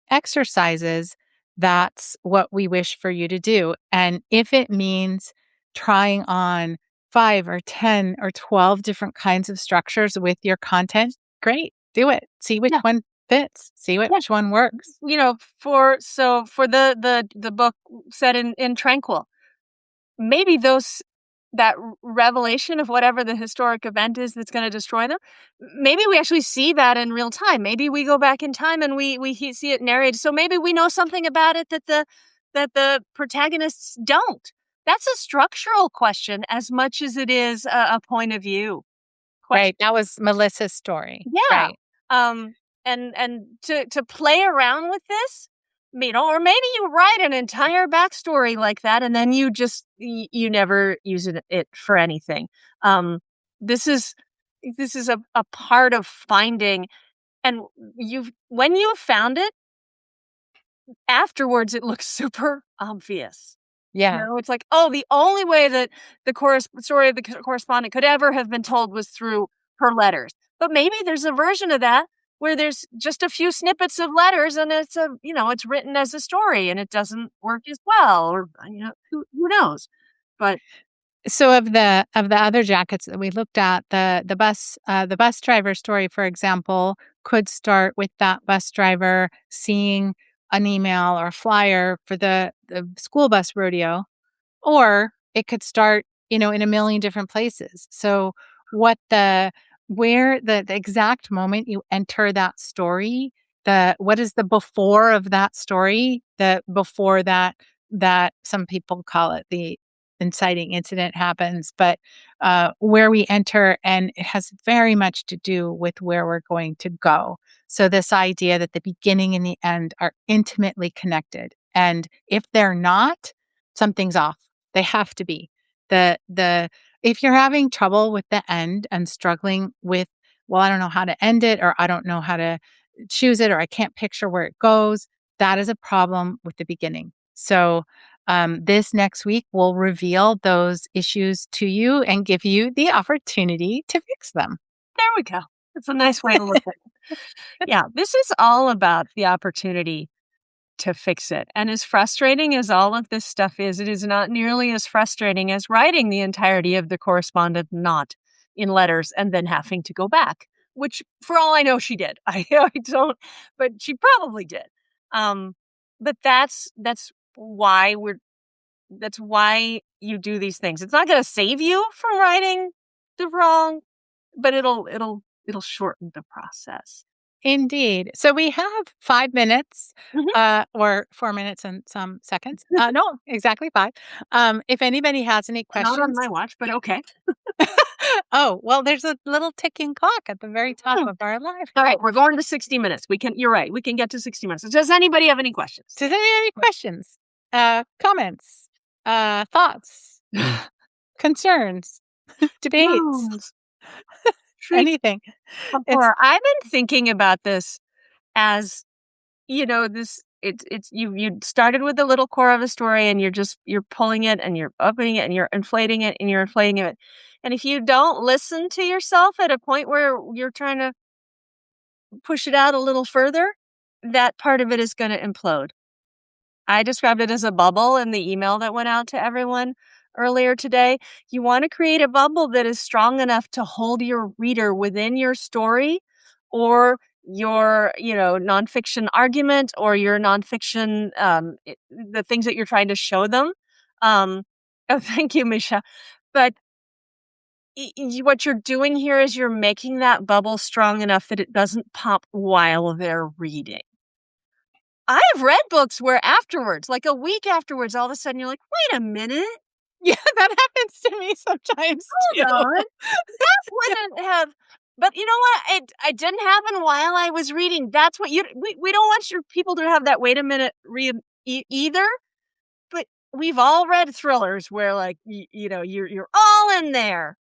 exercises, that's what we wish for you to do. And if it means trying on 5 or 10 or 12 different kinds of structures with your content, great, do it. See which Yeah. one fits, see Yeah. which one works. For the book set in Tranquil, maybe that revelation of whatever the historic event is that's going to destroy them, maybe we actually see that in real time. Maybe we go back in time and we see it narrated. So maybe we know something about it that the protagonists don't. That's a structural question as much as it is a point of view question. Right. That was Melissa's story. Yeah. Right. Um, and to play around with this, or maybe you write an entire backstory like that, and then you never use it for anything. Um, this is a part of finding, and when you've found it, afterwards it looks super obvious. Yeah. It's like, oh, the only way that the story of the correspondent could ever have been told was through her letters. But maybe there's a version of that where there's just a few snippets of letters and it's written as a story and it doesn't work as well, or who knows. But So of the other jackets that we looked at, the bus driver story, for example, could start with that bus driver seeing an email or a flyer for the school bus rodeo, or it could start, in a million different places. So what the exact moment you enter that story, what is the before of that story, the before that some people call it the inciting incident happens, but where we enter, and it has very much to do with where we're going to go. So this idea that the beginning and the end are intimately connected. And if they're not, something's off. They have to be. The If you're having trouble with the end and struggling with, well, I don't know how to end it, or I don't know how to choose it, or I can't picture where it goes, that is a problem with the beginning. So this next week will reveal those issues to you and give you the opportunity to fix them. there we go. It's a nice way to look at it. Yeah, this is all about the opportunity to fix it. And as frustrating as all of this stuff is, it is not nearly as frustrating as writing the entirety of the correspondent not in letters and then having to go back which for all I know, she did. I don't, but she probably did. But that's why that's why you do these things. It's not going to save you from writing the wrong, but it'll shorten the process. Indeed. So we have 5 minutes, Mhm. or 4 minutes and some seconds. No, exactly 5. If anybody has any Not on my questions. watch, but okay. Oh, well, there's a little ticking clock at the very top Hmm. of our live. All right, we're going to 60 minutes. You're right. We can get to 60 minutes. Does anybody have any questions? Does anybody have any questions? Comments? Thoughts? Concerns? Debates? Moons. Anything. It's I've been thinking about this as, this it's you started with the little core of a story and you're pulling it and you're opening it and you're inflating it and you're inflating it. And if you don't listen to yourself at a point where you're trying to push it out a little further, that part of it is going to implode. I described it as a bubble in the email that went out to everyone earlier today. You want to create a bubble that is strong enough to hold your reader within your story or your, nonfiction argument or your nonfiction, the things that you're trying to show them. Oh, thank you, Misha. But what you're doing here is you're making that bubble strong enough that it doesn't pop while they're reading. I have read books where afterwards, like a week afterwards, all of a sudden you're like, "Wait a minute, yeah, that happens to me sometimes too. hold on, that wouldn't have." But you know what? It didn't happen while I was reading. That's what we don't want your people to have that wait a minute either. But we've all read thrillers where like you're all in there,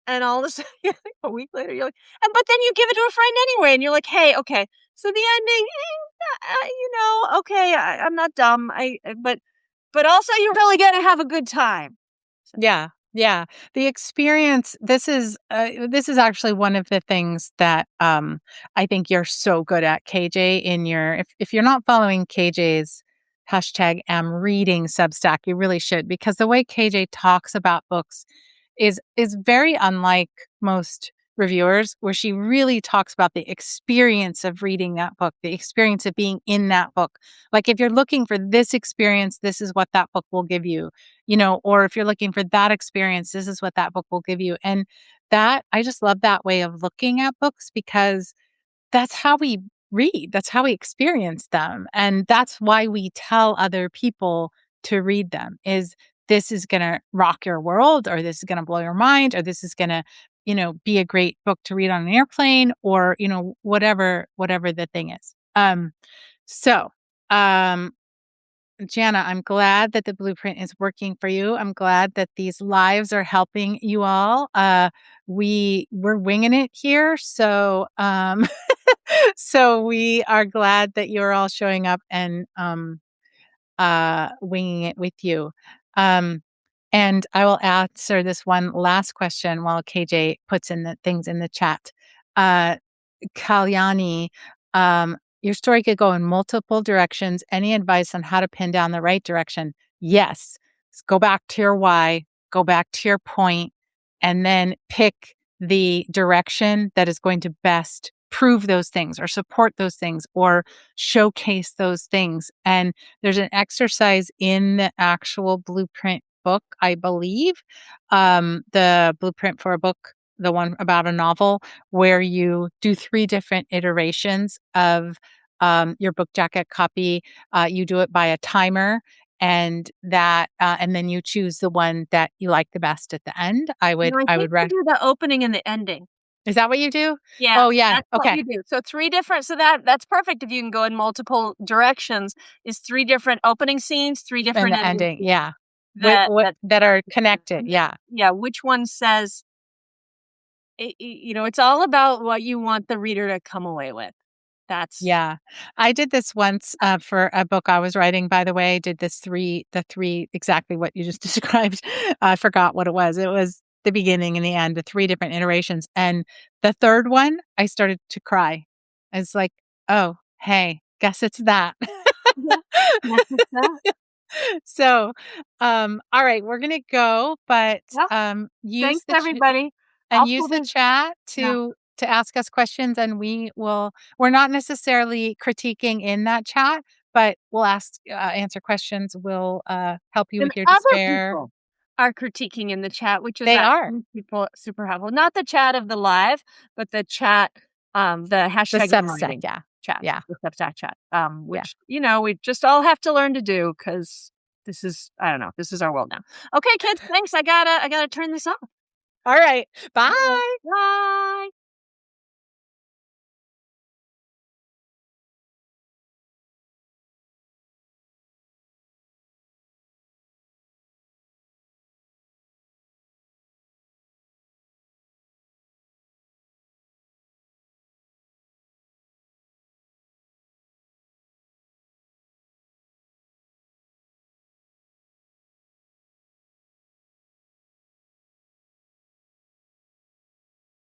and all of a sudden a week later you're like, but then you give it to a friend anyway, and you're like, "Hey, okay, so the ending, okay, I'm not dumb. But also you're really gonna have a good time." So Yeah, yeah. The experience, this is actually one of the things that, I think you're so good at, KJ, in your if you're not following KJ's hashtag am reading Substack, you really should, because the way KJ talks about books is very unlike most reviewers, where she really talks about the experience of reading that book, the experience of being in that book. Like, if you're looking for this experience, this is what that book will give you, or if you're looking for that experience, this is what that book will give you. And that, I just love that way of looking at books, because that's how we read, that's how we experience them. And that's why we tell other people to read them, is this is going to rock your world, or this is going to blow your mind, or this is going to, be a great book to read on an airplane, or, whatever the thing is. So, um, Jana, I'm glad that the blueprint is working for you. I'm glad that these lives are helping you all. We're winging it here, so so we are glad that you're all showing up and winging it with you. Um, and I will answer this one last question while KJ puts in the things in the chat. Uh, Kalyani, your story could go in multiple directions. Any advice on how to pin down the right direction? Yes. Go back to your why, go back to your point, and then pick the direction that is going to best prove those things or support those things or showcase those things. And there's an exercise in the actual blueprint book, I believe, the blueprint for a book, the one about a novel, where you do 3 different iterations of your book jacket copy. You do it by a timer, and then you choose the one that you like the best at the end. I would, no, I I think would. you do the opening and the ending. Is that what you do? Yeah, Oh yeah. that's what Okay. you do. So 3 different, so that's perfect if you can go in multiple directions, is 3 different opening scenes, 3 And different the ending ending, scenes yeah. that that That are connected. Yeah. yeah, which one says it's all about what you want the reader to come away with. That's Yeah. I did this once, for a book I was writing, by the way. Did the 3 exactly what you just described. I forgot what it was. It was the beginning and the end, the 3 different iterations. And the 3rd one, I started to cry. It's like, "Oh, hey, guess it's that." yeah, that's just that. So, all right, we're gonna go, but, Yeah, use thanks the everybody. and I'll use pull the the chat yeah. to to ask us questions, and we're not necessarily critiquing in that chat, but we'll answer questions. We'll help you And with your other despair. people are critiquing in the chat, which is They are. people super helpful. Not the chat of the live, but the chat, the hashtag The Substack, chat. Yeah. The Substack chat. Which, we just all have to learn to do because this is our world now. Okay, kids, thanks. I gotta turn this off. All right. Bye. Bye.